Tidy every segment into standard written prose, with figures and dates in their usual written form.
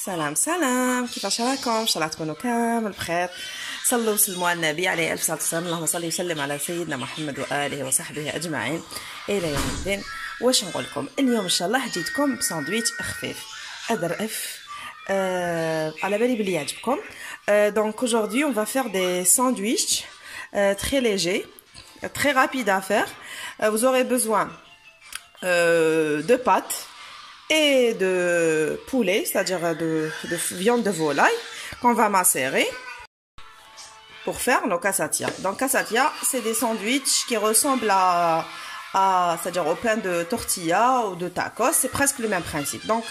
سلام سلام، كيفاش راكم؟ ان شاء الله تكونوا كامل بخير. صلوا وسلموا على النبي عليه الف صلاه والسلام. اللهم صل وسلم على سيدنا محمد واله وصحبه اجمعين الى يوم الدين. واش نقول لكم اليوم؟ ان شاء الله جيتكم بساندويتش خفيف اظرف. على بالي بلي يعجبكم. Donc aujourd'hui on va faire des sandwichs très légers, très rapides à faire. Vous aurez besoin de pâtes et de poulet, c'est-à-dire de viande de volaille qu'on va macérer pour faire nos quesadillas. Donc quesadillas, c'est des sandwichs qui ressemblent c'est-à-dire au pain de tortilla ou de tacos, c'est presque le même principe. Donc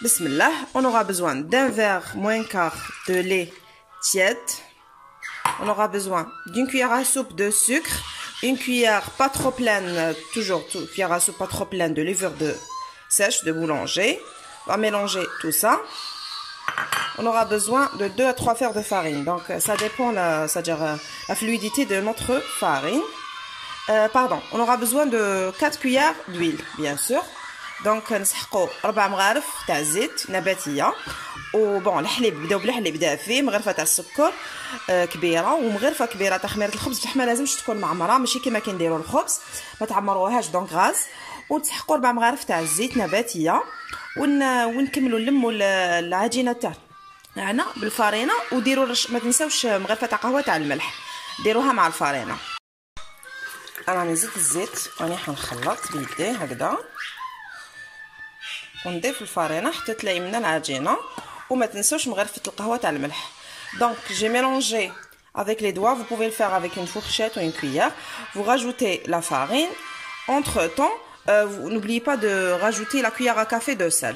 bismillah, on aura besoin d'un verre moins quart de lait tiède. On aura besoin d'une cuillère à soupe de sucre, une cuillère pas trop pleine, cuillère à soupe pas trop pleine de levure de sèche de boulanger. On va mélanger tout ça. On aura besoin de 2 à 3 fers de farine. Donc ça dépend, c'est-à-dire la fluidité de notre farine. On aura besoin de 4 cuillères d'huile, bien sûr. Donc نسحقوا 4 مغارف تاع زيت نباتيه. وبون الحليب بداو بالحليب دافي، مغرفه تاع السكر كبيره ومغرفه كبيره تاع خميره الخبز. بصح ما لازمش تكون معمره، ماشي كيما كنديروا الخبز ما تعمروهاش دونك غاز. وتسحقوا 4 مغارف تاع الزيت نباتيه ونكملوا نلموا العجينه تاعنا بالفارينه. وديروا ما تنساوش مغرفه تاع قهوه تاع الملح ديروها مع الفارينه. انا نزيد الزيت راني حنخلط بيدي هكذا ونضيف الفارينه حتى تلاقي من العجينه. وما تنسوش مغرفه القهوه تاع الملح. Donc j'ai mélangé avec les doigts, vous pouvez le faire avec une fourchette ou une cuillère. Vous rajoutez la farine. Entre-temps, n'oubliez pas de rajouter la cuillère à café de sel.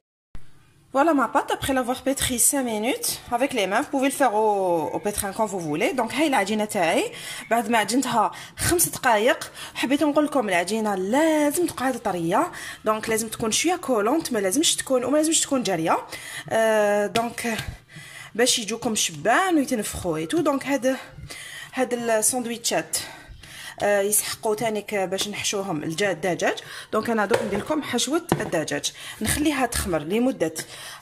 Voilà ma pâte après l'avoir pétrie 5 minutes avec les mains. Vous pouvez le faire au pétrin quand vous voulez. Donc هاي العجينه تاعي بعد ما عجنتها 5 دقائق. حبيت نقول لكم العجينه لازم تقعد طريه، دونك لازم تكون شويه كولونت، ما لازمش تكون جاريه. دونك باش يجوكم شبان ويتنفخوا ايتو. دونك هاد الساندويتشات يسحقوا تانيك باش نحشوهم الدجاج. دونك انا دوك ندير لكم حشوه الدجاج، نخليها تخمر لمده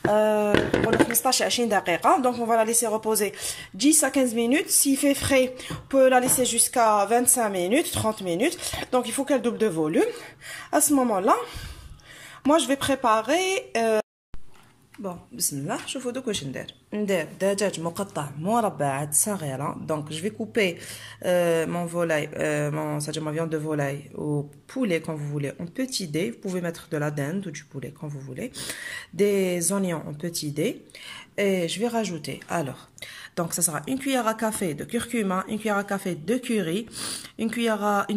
نقولوا 15 20 دقيقه. دونك on va la laisser reposer 10 à 15 minutes. S'il fait frais, on peut la laisser jusqu'à 25 minutes 30 minutes. Donc il faut qu'elle double de volume. À ce moment-là, moi je vais préparer بون بسم الله. شوفوا دوك واش ندير دجاج مقطع مربعات صغيره. دونك جو في كوبي mon volaille, c'est-à-dire ma viande de volaille ou poulet quand vous voulez en petits dés. Vous pouvez mettre de la dinde ou du poulet quand vous voulez, des oignons en petits dés. Et je vais rajouter, alors donc ça sera une cuillère à café de curcuma, une cuillère à café de curry, une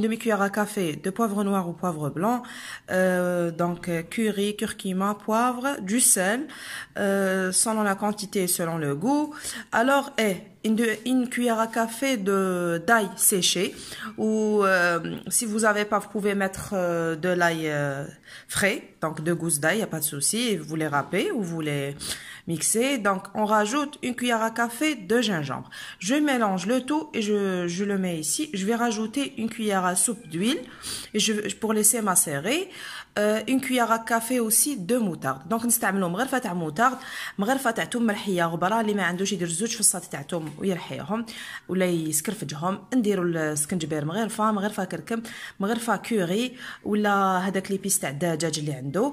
demi-cuillère à café de poivre noir ou poivre blanc, donc curry, curcuma, poivre, du sel, selon la quantité et selon le goût. Alors une cuillère à café d'ail séché, ou si vous n'avez pas, vous pouvez mettre de l'ail frais, donc 2 gousses d'ail, il n'y a pas de souci. Vous les râpez ou vous les mixez. Donc on rajoute une cuillère à café de gingembre. Je mélange le tout et je le mets ici. Je vais rajouter une cuillère à soupe d'huile pour laisser macérer. Une cuillère à café aussi de moutarde. Donc نستعملوا مغرفه تاع موتارد، مغرفه تاع توم ملحيه غبره. اللي ما عندوش يدير 2 فصات تاع توم ويرحيهم ولا يسكرفجهم. نديروا السكنجبير مغرفه كركم، مغرفه كوري ولا هذاك لي بيس تاع الدجاج اللي عنده،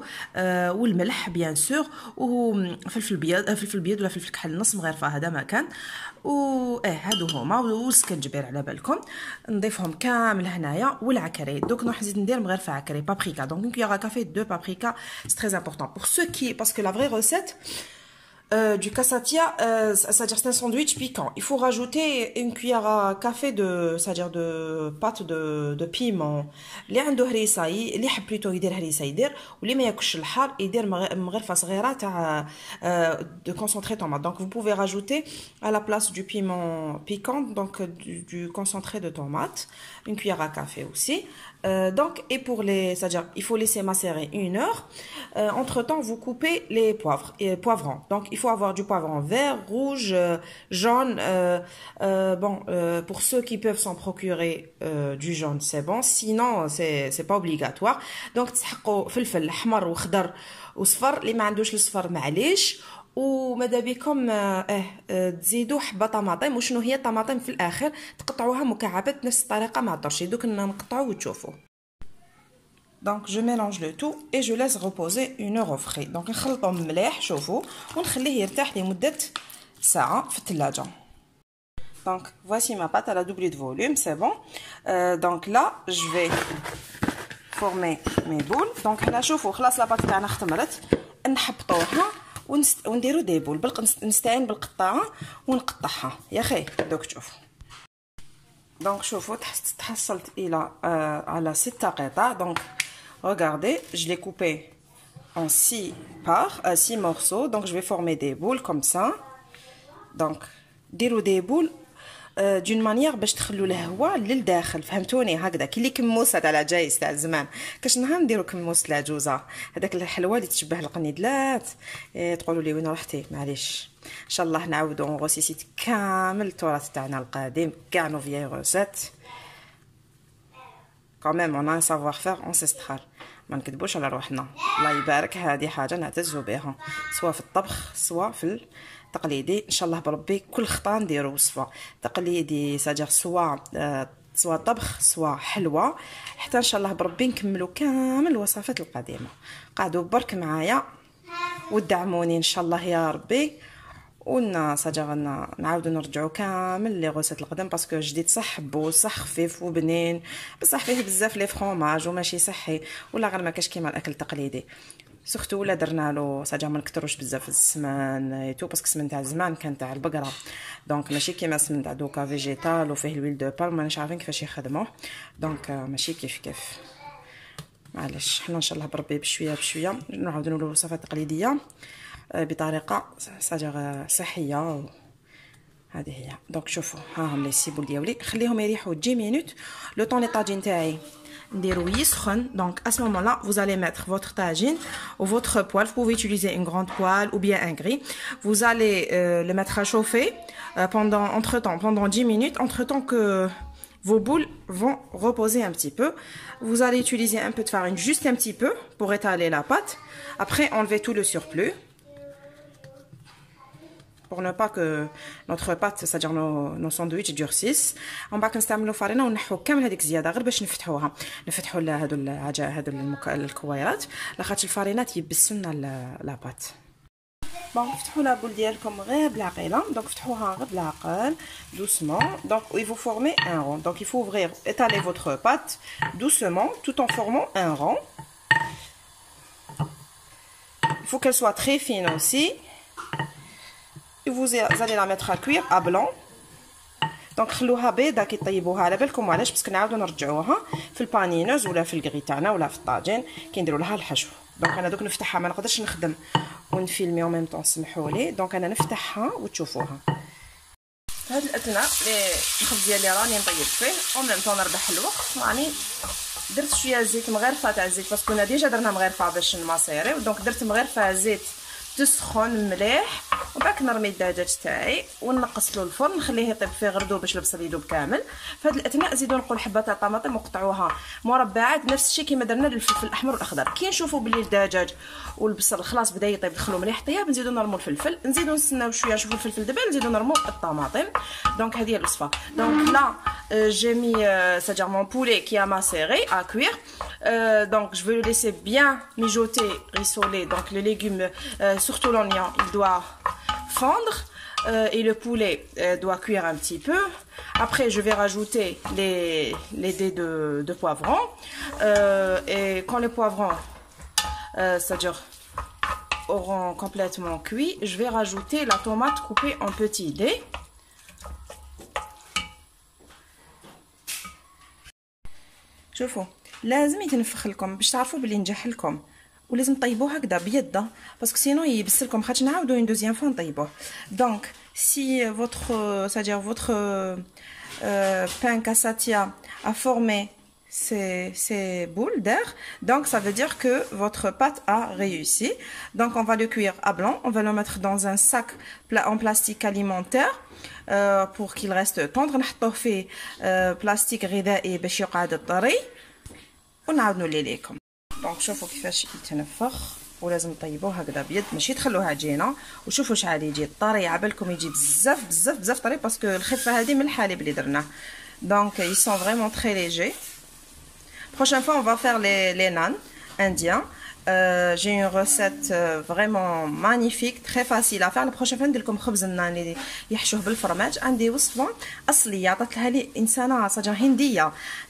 والملح بيان سور، وفلفل بيض ولا فلفل كحل نص مغرفه هذا ما كان. هادو هما والسكنجبير على بالكم نضيفهم كامل هنايا والعكري. دوك نروح نزيد ندير مغرفه عكري بابريكا. دونك une cuillère à café de paprika, c'est très important pour ceux qui, parce que la vraie recette du quesadilla, c'est-à-dire c'est un sandwich piquant. Il faut rajouter une cuillère à café c'est-à-dire de pâte de piment. اللي عنده هريسه اللي يحب بليتو يدير هريسه يدير، واللي ما ياكلش الحار يدير مغرفه صغيره تاع de concentré tomate. Donc vous pouvez rajouter à la place du piment piquant donc du concentré de tomate, une cuillère à café aussi. Donc et pour c'est-à-dire il faut laisser macérer 1 heure. Entre temps vous coupez les poivrons. Donc il faut avoir du poivron vert, rouge, jaune. Pour ceux qui peuvent s'en procurer du jaune c'est bon, sinon c'est pas obligatoire. Donc تسحقوا فلفل احمر وخضر وصفر. اللي ما عندوش الصفر معليش. وماذا بكم تزيدوا حبه طماطم. وشنو هي الطماطم في الاخر تقطعوها مكعبات بنفس الطريقه مع الدرشي. دوك نقطعوا وتشوفوا. دونك جو ميلونج لو تو اي جو لاس ريبوزي اون اور فري. دونك نخلطهم مليح شوفوا ونخليه يرتاح لمده ساعه في الثلاجه. Donc voici ma pâte, elle a doublé de volume, c'est bon. Donc là je vais former mes boules. Donc هنا شوفوا خلاص لاباط تاعنا اختمرت، نحبطوها ونديروا دي بول نستعين بالقطاعه ونقطعها يا خي. دوك تشوفوا. دونك شوفوا تحصلت الى على 6 قطع. دونك regardez, je l'ai coupé en 6 parts, 6 morceaux. Donc je vais former des boules comme ça. Donc ديروا دي بول دون مانيير باش تخلوا الهواء للداخل، فهمتوني؟ هكذا كي اللي كموسه تاع العجايز تاع زمان، كاش نهار نديروا كموس العجوزه هذاك الحلوه اللي تشبه القنيدلات. تقولوا لي وين رحتي؟ معليش ان شاء الله نعاودوا نغوسيسيت كامل التراث تاعنا القديم، كاع نو فيي روسيت كوميم اون ان سافوار فير انسيسترال، ما نكذبوش على روحنا. الله يبارك، هذه حاجه نعتزوا بها سواء في الطبخ سواء في تقليدي. ان شاء الله بربي كل خطا نديرو وصفه تقليدي ساجر سواء طبخ سواء حلوه، حتى ان شاء الله بربي نكملوا كامل الوصفات القديمه. قعدوا برك معايا ودعموني ان شاء الله يا ربي، ساجر نعاودوا نرجعوا كامل لي غوسيت القدام، باسكو جديد صح حبو صح خفيف وبنين، بصح فيه بزاف لي فرomاج وماشي صحي ولا غير ما كاش كيما الاكل التقليدي. سورتو ولا درنا له ساجا ما نكثروش بزاف السمان ايتو، باسكو السمن تاع زمان كان تاع البقره، دونك ماشي كيما السمن تاع دوكا فيجيتال وفيه الويل دو بالم، مانيش عارفين كيفاش يخدموه، دونك ماشي كيف معليش. حنا ان شاء الله بربي بشويه بشويه نعاودوا نولوا الوصفات التقليديه بطريقه ساجا صحيه. هذه هي. دونك شوفوا ها هم لي سيبول ديالي، خليهم يريحوا 10 مينوت لو طون لي طاجين تاعي نديرو يسخن. Donc à ce moment-là, vous allez mettre votre tagine ou votre poêle. Vous pouvez utiliser une grande poêle ou bien un gril. Vous allez le mettre à chauffer pendant 10 minutes, entre-temps que vos boules vont reposer un petit peu. Vous allez utiliser un peu de farine, juste un petit peu, pour étaler la pâte. Après, enlevez tout le surplus, pour ne pas que notre pâte, c'est-à-dire nos sandwichs durcissent. On va نستعملوا فرينه ونحو كامل هذيك الزياده غير باش نفتحوا هادو الكويرات، لاخاطش الفرينات يبسوا لنا لا بات. بون فتحوا لا بول ديالكم غير بالعقيله. دونك فتحوها غير بالعقل doucement. Donc il faut former un rond. Donc il faut ouvrir, étaler votre pâte doucement tout en formant un rond. Il faut qu'elle soit très fine aussi. Et vous allez la mettre à cuire à blanc. دونك خلوها بيضه كي طيبوها، على بالكم علاش؟ باسكو نعاودو نرجعوها في البانينوز ولا في الكري تاعنا ولا في الطاجين كي نديروا لها الحشو. دونك انا دوك نفتحها، ما نقدرش نخدم ونفيلمي او ميم طون، سمحوا لي. دونك انا نفتحها وتشوفوها. في هذا الاثناء الخبز ديالي راني نطيب فيه او ميم طون نربح الوقت. راني درت شويه زيت مغرفه تاع الزيت، باسكو كنا ديجا درنا مغرفه باش نماصيريو. دونك درت مغرفه زيت تسخن مليح، وباك نرمي الدجاج تاعي ونقص له الفرن نخليه يطيب فيه غردو باش البصل يذوب كامل. في هذا الاثناء زيدوا نقول حبه تاع طماطم وقطعوها مربعات، نفس الشيء كما درنا للفلفل الاحمر والاخضر. كي نشوفوا بلي الدجاج والبصل خلاص بدا يطيب دخلوا مليح طياب، نزيدوا نرموا الفلفل، نزيدوا نستناو شويه نشوفوا الفلفل دبل، نزيدوا نرموا الطماطم. دونك هذه هي الوصفه. دونك لا j'ai mis c'est-à-dire mon poulet qui a macéré à cuire. Donc je vais le laisser bien mijoter, rissoler. Donc les légumes, surtout l'oignon, il doit fondre et le poulet doit cuire un petit peu. Après je vais rajouter les dés de poivrons et quand les poivrons c'est-à-dire auront complètement cuit, je vais rajouter la tomate coupée en petits dés. شوفوا لازم يتنفخ لكم باش تعرفوا بلي نجح لكم، ولازم طيبوه هكذا بيده باسكو سينو يبس لكم، خاطش نعاودو اون دوزيام فوا نطيبوه. دونك سي votre c'est-à-dire votre pain cassatière a formé ces boules d'air, donc ça veut dire que votre pâte a réussi. Donc on va le cuire à blanc, on va le mettre dans un sac en plastique alimentaire pour qu'il reste tendre. نحطوه في بلاستيك غذائي باش يقعد طري ونعاود نولي لكم. دونك شوفوا كيفاش يتنفخ. ولازم طيبوه هكذا بيد ماشي تخلوه عجينه. وشوفوا شحال يجي طري، عبالكم يجي بزاف بزاف بزاف طري باسكو الخفه هذه من الحليب اللي درناه. دونك ils sont vraiment très légers. Prochaine fois on va faire les naan indiens. J'ai une recette vraiment magnifique, très facile à faire. La prochaine fois ندير لكم خبز النان اللي يحشوه بالفرماج. عندي وصفه اصليه عطاتها لي انسانه صاجه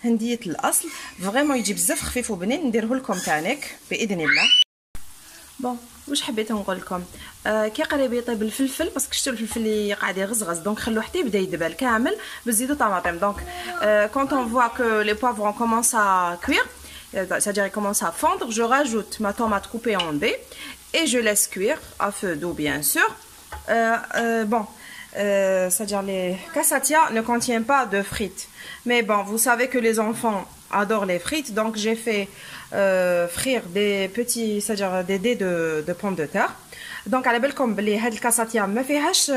هنديه الاصل، فريمون يجي بزاف خفيف وبنين. نديره لكم تانيك باذن الله. بون واش حبيت نقول لكم، كي قريب يطيب الفلفل باسكو شفتوا الفلفل اللي قاعد يغزغز، دونك خلوه حتى يبدا يدبل كامل بزيدوا طماطم. دونك quand on voit que les poivrons commencent à cuire, c'est-à-dire ils commencent à fondre, je rajoute ma tomate coupée en dés et je laisse cuire à feu doux bien sûr. Bon, c'est-à-dire les cassatia ne contiennent pas de frites, mais bon, vous savez que les enfants adorent les frites, donc j'ai fait frire des petits, c'est-à-dire des dés de pommes de terre. دونك على بالكم بلي هاد الكاساتيا ما فيهاش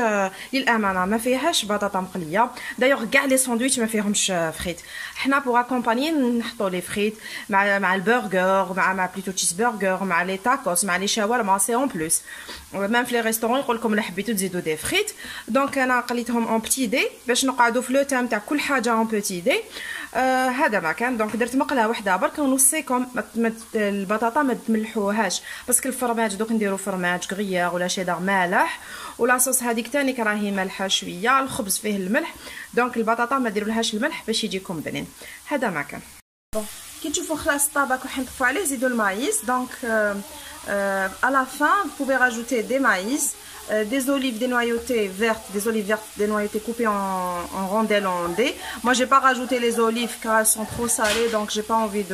للامانه ما فيهاش بطاطا مقليه. دايوغ كاع لي ساندويتش ما فيهمش فريت. حنا بوغ اكومباني نحطوا لي فريت مع البرجر، مع بليتو تشيز برجر، مع لي تاكوس، مع لي شاورما، سي اون بلوس. ميم في لي ريستورون يقول لكم لا حبيتو تزيدوا دي فريت. دونك انا قليتهم اون بتي دي باش نقعدوا في لو تام تاع كل حاجه اون بتي دي. هذا ما كان. دونك درت مقله وحده برك ونوصيكم البطاطا ما تملحوهاش باسكو الفرماج دوك نديرو فرماج غريار ولا شيدار مالح، ولا صوص هذيك تانيك راهي مالحه شويه، الخبز فيه الملح، دونك البطاطا ما ديرولهاش الملح باش يجيكم بنين. هذا ما كان. بون كي تشوفوا خلاص الطبق وحين نطفوا عليه زيدوا المايس. دونك à la fin vous pouvez rajouter des maïs, des olives dénoyautées vertes, des olives vertes dénoyautées coupées en rondelles en dés. Moi j'ai pas rajouté les olives car elles sont trop salées, donc j'ai pas envie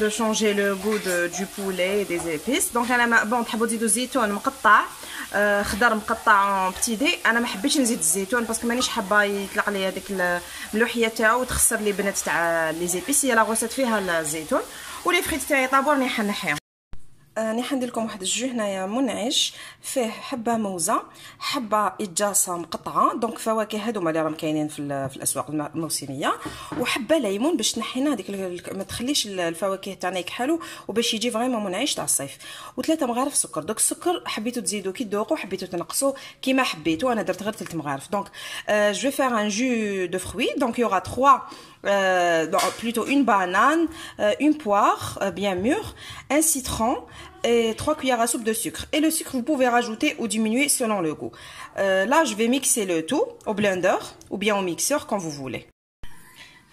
de changer le goût du poulet et des épices. Donc انا bon تحبوا تزيدوا زيتون مقطع خضر مقطع بتي دي. انا ما حبيتش نزيد الزيتون باسكو مانيش حابه يطلق لي هذيك الملوحيه تاعو وتخسر لي بنات تاع لي زيبيس. هي لا غوسيت فيها الزيتون. ولي فريت تاعي طابور راني نحيهم. راني حندير لكم واحد الجو هنايا منعش فيه حبه موزه، حبه اجاصه مقطعه، دونك فواكه هذوما اللي راهم كاينين في الاسواق الموسميه، وحبه ليمون باش تنحينا هذيك ما تخليش الفواكه تاعنا يكحلوا وباش يجي فريمون منعش تاع الصيف، وثلاثه مغارف سكر. دوك السكر حبيتو تزيدوا كي تذوقوا، حبيتو تنقصوا كيما حبيتوا. انا درت غير 3 مغارف. دونك جو في فير ان جو دو فروي. دونك يوغا 3 plutôt une banane, une poire bien mûre, un citron et 3 cuillères à soupe de sucre. Et le sucre, vous pouvez rajouter ou diminuer selon le goût. Là, je vais mixer le tout au blender ou bien au mixeur quand vous voulez.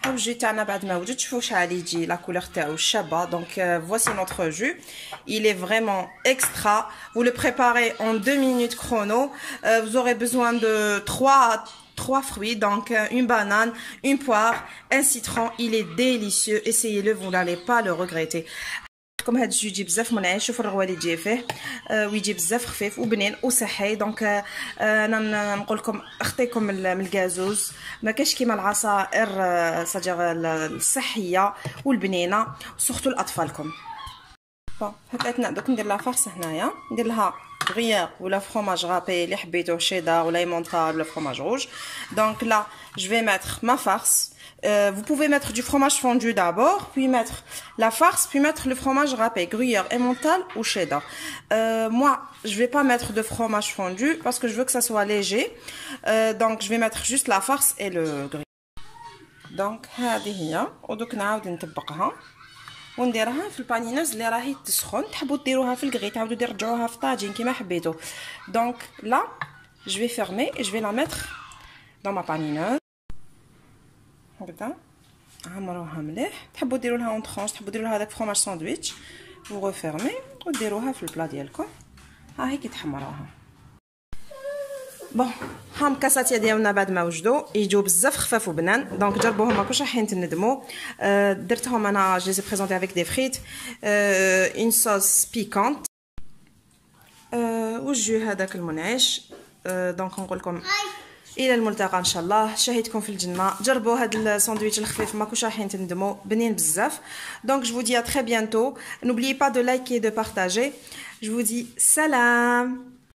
الجو تاعنا بعد ما وجد شوفوا شحال يجي لا كولور تاعو شابه. دونك voici notre jus. Il est vraiment extra. Vous le préparez en 2 minutes chrono. Vous aurez besoin de 3 fruits, donc une banane, une poire, un citron. Il est délicieux. Essayez-le, vous n'allez pas le regretter. كم هاد الجو يجي بزاف منعش. شوفوا الرغوه اللي تجي فيه ويجي بزاف خفيف وبنين وصحي. دونك انا نقول لكم اخطيكم من الكازوز، ما كاش كيما العصائر صاجر الصحيه والبنينه سورتو لاطفالكم. بون هكا دوك ندير لا فارس هنايا، ندير لها غريير ولا فرomage râpé اللي حبيتو، شيدار ولا ايمونتال ولا فرomage rouge. Donc là je vais mettre ma farce. Vous pouvez mettre du fromage fondu d'abord, puis mettre la farce, puis mettre le fromage râpé, gruyère, emmental ou cheddar. Moi, je vais pas mettre de fromage fondu parce que je veux que ça soit léger. Donc, je vais mettre juste la farce et le gruyère. Donc, هذه هي. ودوك نعاود نطبقها ونديرها في البانينوز اللي راهي تسخن. تحبوا ديروها في الكغي، تعاودوا ترجعوها في طاجين كيما حبيتوا. Donc là, je vais fermer et je vais la mettre dans ma panineuse. هكذا عمروها مليح. تحبوا ديروا لها اون طرونش، تحبوا ديروا لها داك فرomage ساندويتش، و ريفيرمي وديروها في البلا ديالكم. ها هي كي تحمروها. بون ها مكاساتيا ديالنا بعد ما وجدوا يجوا بزاف خفاف وبنان. دونك جربوهم ماكوش رايحين تندموا. درتهم انا جي بريزونتي افيك دي فريت اون صوص بيكونت والجو هذاك المنعش. دونك نقول لكم الى الملتقى ان شاء الله. شاهدكم في الجنه. جربوا هذا الساندويتش الخفيف ماكوش رايحين تندموا، بنين بزاف. دونك جو vous dis à très bientôt. N'oubliez pas de liker et de partager. Je vous dis salam.